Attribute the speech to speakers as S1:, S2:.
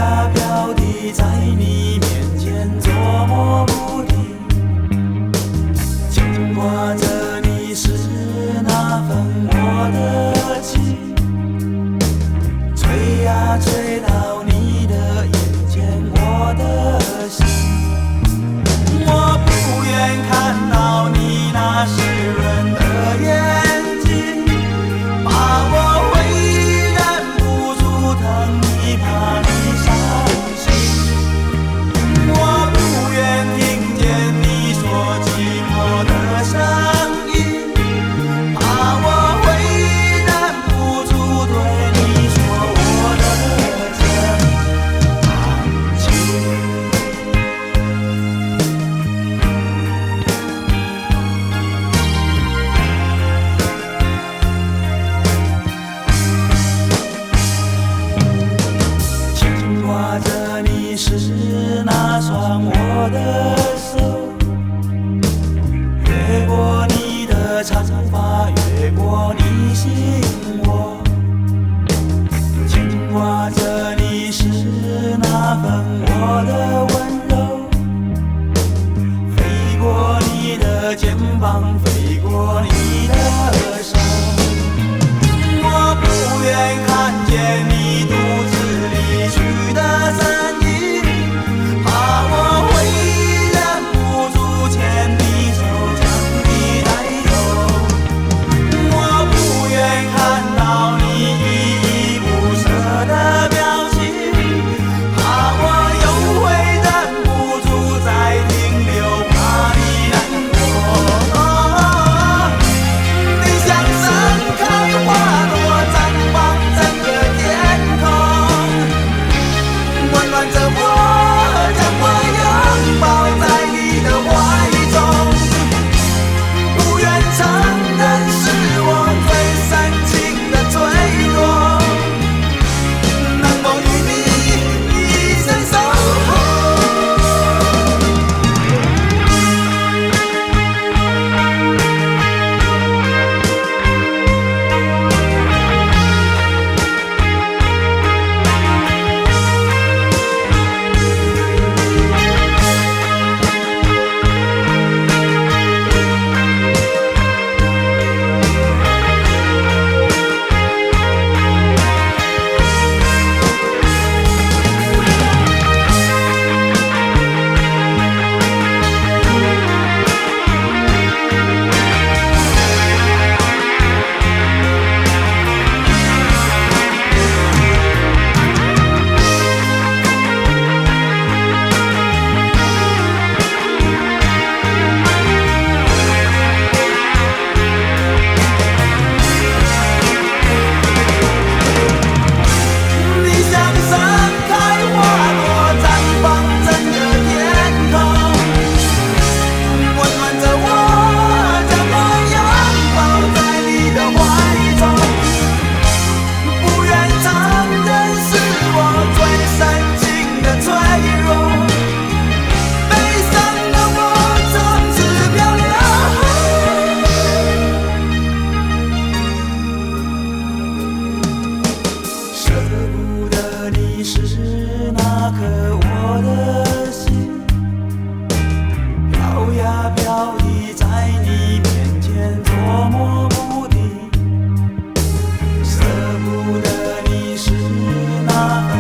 S1: 呀飘的在你面前捉摸不定，牵挂着你是那份我的情，吹呀吹到你的眼前我的心，我不愿看到你那湿润的眼睛，把我会忍不住疼你，怕你伤心。我不愿听见你说寂寞的声音，怕我会忍不住对你说我的真感情。牵挂着你是那双我的手，越过你的长发，越过你心窝，牵挂着你是那份我的温柔，飞过你的肩膀，飞过你的手，我不愿看见你独自离去的身影，怕我会忍不住牵你手将你带走。我不愿看到你依依不舍的表情，怕我又会忍不住再停留，怕你难过。你像盛开花朵，绽放整个天空，温暖着我，将我拥抱在你的怀中。不愿承认是我最深情的脆弱，能否与你一生守候？你像盛开花朵，绽放整个天空，温暖着我，将我拥抱在你的怀中。不愿承认是我最深情的脆弱，悲伤的我从此漂流。舍不得你是那颗我的心，飘呀飘的在你面前捉摸不定，舍不得你是那份